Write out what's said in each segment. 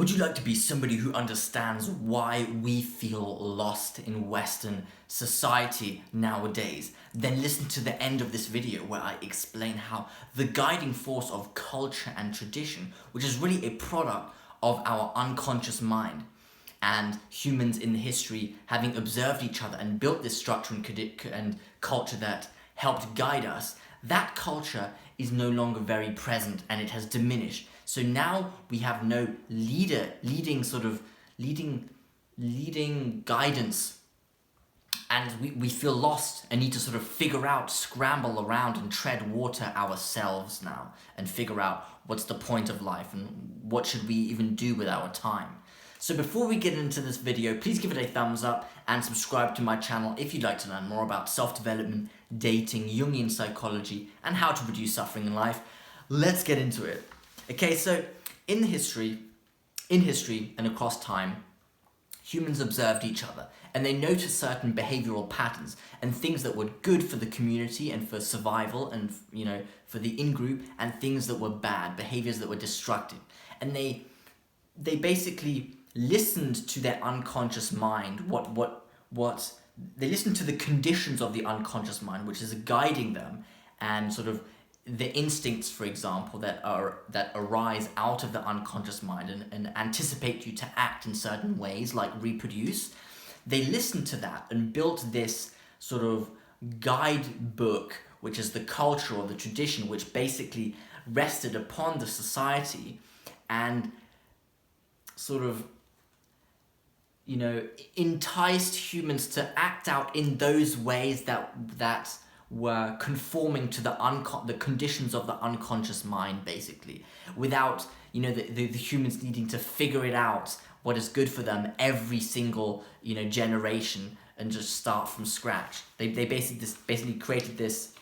Would you like to be somebody who understands why we feel lost in Western society nowadays? Then listen to the end of this video where I explain how the guiding force of culture and tradition, which is really a product of our unconscious mind, and humans in history having observed each other and built this structure and culture that helped guide us, that culture is no longer very present and it has diminished. So now we have no leading guidance, and we feel lost and need to sort of figure out, scramble around and tread water ourselves now and figure out what's the point of life and what should we even do with our time. So before we get into this video, please give it a thumbs up and subscribe to my channel if you'd like to learn more about self-development, dating, Jungian psychology, and how to reduce suffering in life. Let's get into it. Okay, so in history and across time, humans observed each other and they noticed certain behavioral patterns and things that were good for the community and for survival and, for the in-group, and things that were bad, behaviors that were destructive. And they basically listened to their unconscious mind, they listened to the conditions of the unconscious mind, which is guiding them, and sort of the instincts, for example, that arise out of the unconscious mind and anticipate you to act in certain ways, like reproduce. They listened to that and built this sort of guidebook, which is the culture or the tradition, which basically rested upon the society and sort of, enticed humans to act out in those ways that were conforming to the conditions of the unconscious mind, basically, without the humans needing to figure it out what is good for them every single generation and just start from scratch. They basically created this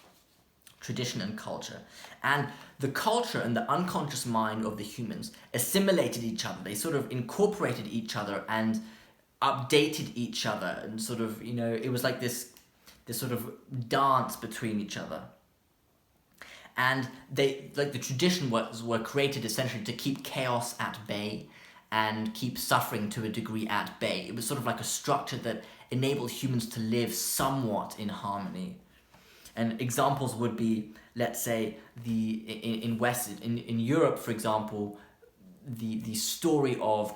tradition and culture, and the culture and the unconscious mind of the humans assimilated each other. They sort of incorporated each other and updated each other, and sort of it was like this sort of dance between each other. And the tradition were created essentially to keep chaos at bay and keep suffering to a degree at bay. It was sort of like a structure that enabled humans to live somewhat in harmony. And examples would be, let's say, in Europe, for example, the story of,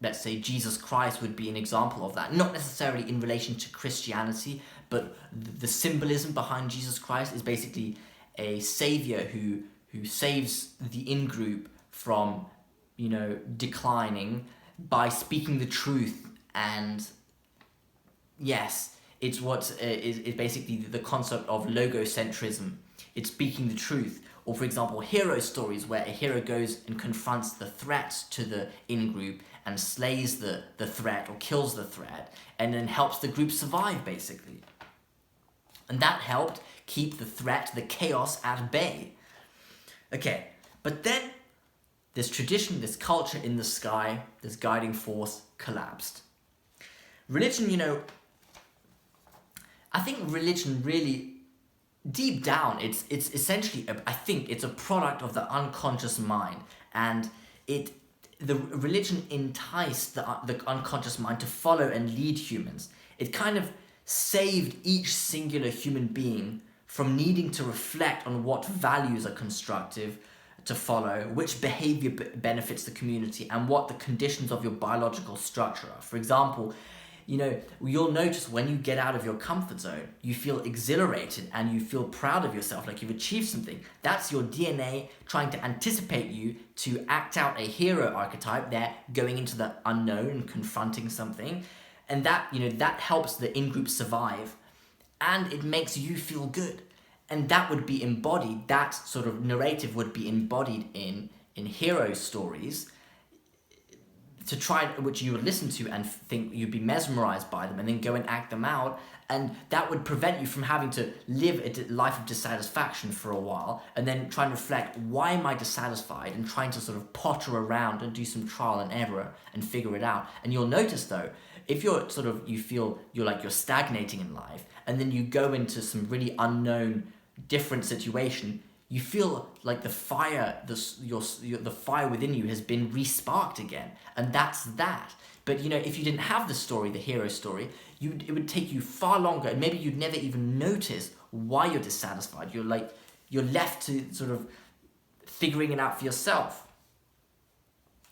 let's say, Jesus Christ would be an example of that. Not necessarily in relation to Christianity, but the symbolism behind Jesus Christ is basically a savior who saves the in-group from, declining by speaking the truth. And yes, it's what is basically the concept of logocentrism. It's speaking the truth. Or, for example, hero stories where a hero goes and confronts the threat to the in-group and slays the threat or kills the threat, and then helps the group survive, basically. And that helped keep the threat, the chaos, at bay. Okay, but then this tradition, this culture in the sky, this guiding force collapsed. Religion, I think religion really, deep down, it's essentially, I think it's a product of the unconscious mind, and the religion enticed the unconscious mind to follow and lead humans. It kind of saved each singular human being from needing to reflect on what values are constructive to follow, which behavior benefits the community, and what the conditions of your biological structure are. For example, you'll notice when you get out of your comfort zone, you feel exhilarated and you feel proud of yourself, like you've achieved something. That's your DNA trying to anticipate you to act out a hero archetype there, going into the unknown and confronting something. And that, that helps the in-group survive, and it makes you feel good. And that would be embodied, that sort of narrative would be embodied in hero stories, which you would listen to and think you'd be mesmerized by them, and then go and act them out. And that would prevent you from having to live a life of dissatisfaction for a while, and then try and reflect, why am I dissatisfied? And trying to sort of potter around and do some trial and error and figure it out. And you'll notice though, if you feel you're stagnating in life, and then you go into some really unknown, different situation, you feel like the fire, the fire within you has been re-sparked again, and that's that. But if you didn't have the story, the hero story, it would take you far longer, and maybe you'd never even notice why you're dissatisfied. You're left to sort of figuring it out for yourself.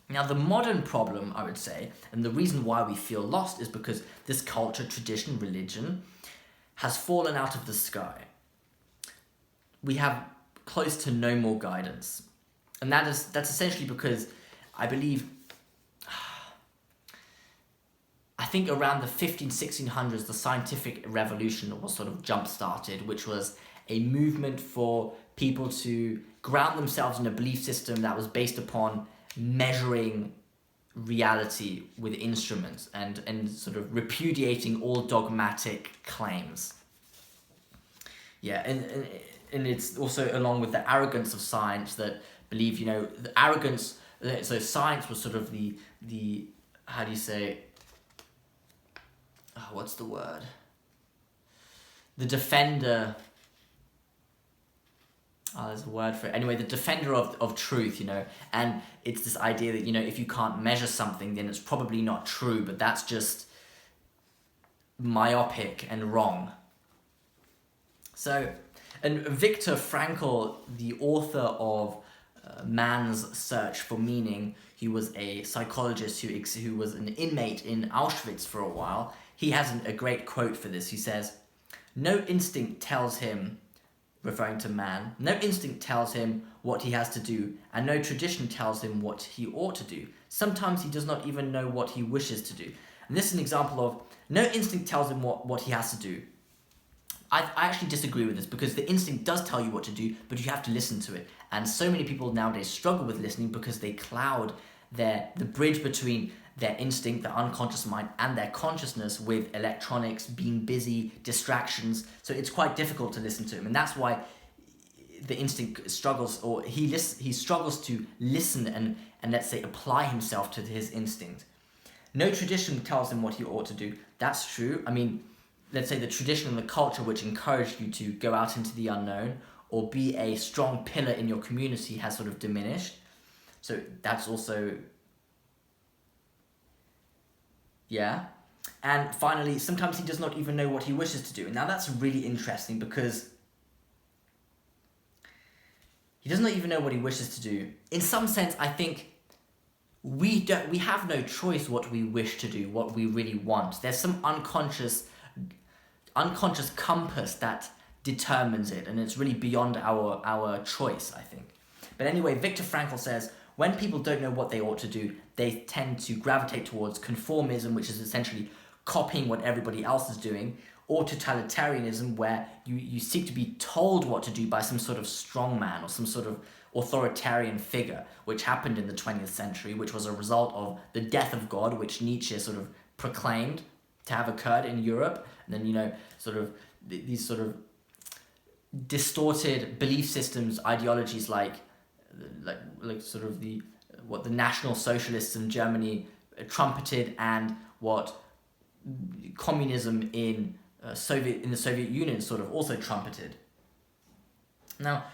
Now, the modern problem, I would say, and the reason why we feel lost is because this culture, tradition, religion has fallen out of the sky. We have close to no more guidance. And that's essentially because I think around the 1600s, the scientific revolution was sort of jump-started, which was a movement for people to ground themselves in a belief system that was based upon measuring reality with instruments and sort of repudiating all dogmatic claims. Yeah, and it's also along with the arrogance of science that believe, the arrogance, so science was sort of the how do you say, what's the word? The defender, there's a word for it. Anyway, the defender of truth, and it's this idea that, if you can't measure something, then it's probably not true, but that's just myopic and wrong. So, and Viktor Frankl, the author of Man's Search for Meaning, he was a psychologist who was an inmate in Auschwitz for a while. He has a great quote for this. He says, "No instinct tells him," referring to man, "no instinct tells him what he has to do, and no tradition tells him what he ought to do. Sometimes he does not even know what he wishes to do." And this is an example of no instinct tells him what he has to do. I actually disagree with this, because the instinct does tell you what to do, but you have to listen to it. And so many people nowadays struggle with listening because they cloud the bridge between their instinct, their unconscious mind, and their consciousness with electronics, being busy, distractions. So it's quite difficult to listen to him. And that's why the instinct struggles, or he struggles to listen and let's say apply himself to his instinct. No tradition tells him what he ought to do. That's true. I mean, let's say the tradition and the culture which encouraged you to go out into the unknown or be a strong pillar in your community has sort of diminished. So that's also, yeah. And finally, sometimes he does not even know what he wishes to do. And now that's really interesting, because he does not even know what he wishes to do. In some sense, I think we have no choice what we wish to do, what we really want. There's some unconscious compass that determines it, and it's really beyond our choice, I think. But anyway, Viktor Frankl says, when people don't know what they ought to do, they tend to gravitate towards conformism, which is essentially copying what everybody else is doing, or totalitarianism, where you seek to be told what to do by some sort of strongman or some sort of authoritarian figure, which happened in the 20th century, which was a result of the death of God, which Nietzsche sort of proclaimed to have occurred in Europe. And then, sort of these sort of distorted belief systems, ideologies like sort of what the National Socialists in Germany trumpeted, and what communism in the Soviet Union sort of also trumpeted. Now,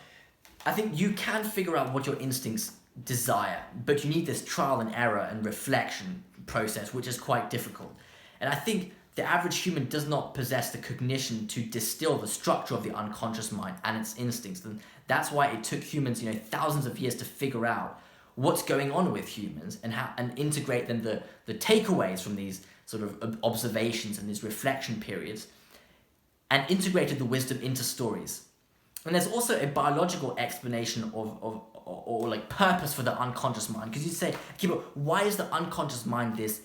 I think you can figure out what your instincts desire, but you need this trial and error and reflection process, which is quite difficult. And I think the average human does not possess the cognition to distill the structure of the unconscious mind and its instincts. And that's why it took humans, thousands of years to figure out what's going on with humans and integrate then the takeaways from these sort of observations and these reflection periods, and integrated the wisdom into stories. And there's also a biological explanation or like purpose for the unconscious mind. Because you say, okay, but why is the unconscious mind this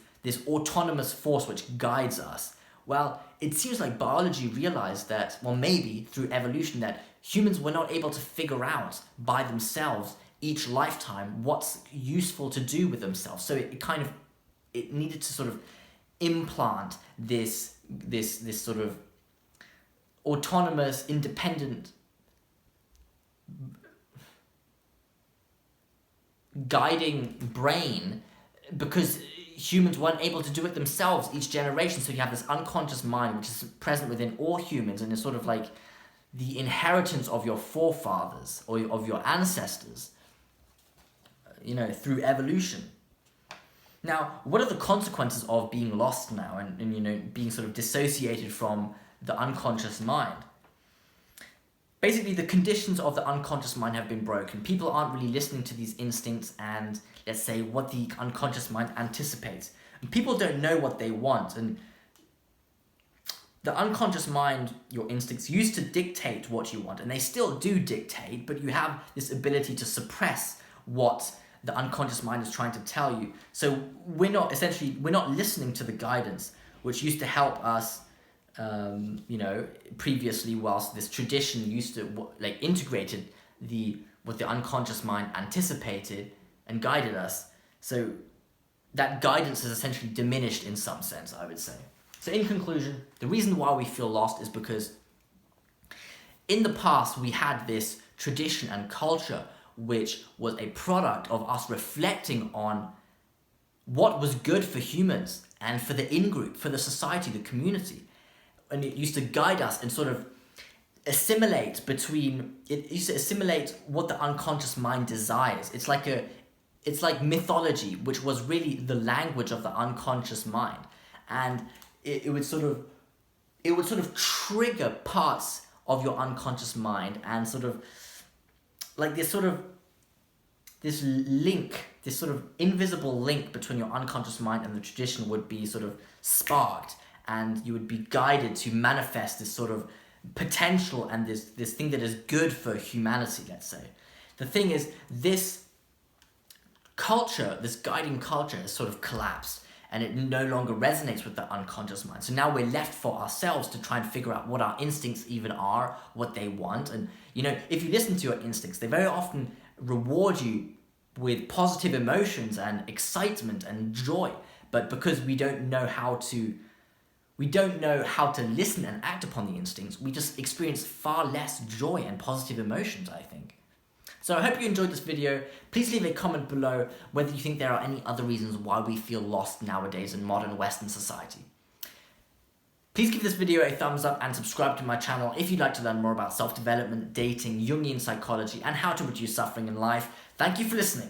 autonomous force which guides us? Well, it seems like biology realized that, well, maybe through evolution, that humans were not able to figure out by themselves each lifetime what's useful to do with themselves. So it needed to sort of implant this sort of autonomous, independent guiding brain, because humans weren't able to do it themselves each generation. So you have this unconscious mind which is present within all humans, and it's sort of like the inheritance of your forefathers or of your ancestors, through evolution. Now, what are the consequences of being lost now and being sort of dissociated from the unconscious mind? Basically, the conditions of the unconscious mind have been broken. People aren't really listening to these instincts and, let's say, what the unconscious mind anticipates. And people don't know what they want. And the unconscious mind, your instincts, used to dictate what you want. And they still do dictate, but you have this ability to suppress what the unconscious mind is trying to tell you. So we're not listening to the guidance, which used to help us, previously, whilst this tradition used to integrated what the unconscious mind anticipated and guided us. So that guidance is essentially diminished in some sense, I would say. So in conclusion, the reason why we feel lost is because in the past we had this tradition and culture which was a product of us reflecting on what was good for humans and for the in-group, for the society, the community. And it used to guide us and sort of assimilate what the unconscious mind desires. It's like mythology, which was really the language of the unconscious mind. And it would sort of trigger parts of your unconscious mind, and sort of like this sort of invisible link between your unconscious mind and the tradition would be sort of sparked, and you would be guided to manifest this sort of potential and this thing that is good for humanity, let's say. The thing is, this culture, this guiding culture, has sort of collapsed, and it no longer resonates with the unconscious mind. So now we're left for ourselves to try and figure out what our instincts even are, what they want. And, if you listen to your instincts, they very often reward you with positive emotions and excitement and joy. But because we don't know how to listen and act upon the instincts, we just experience far less joy and positive emotions, I think. So I hope you enjoyed this video. Please leave a comment below whether you think there are any other reasons why we feel lost nowadays in modern Western society. Please give this video a thumbs up and subscribe to my channel if you'd like to learn more about self-development, dating, Jungian psychology, and how to reduce suffering in life. Thank you for listening.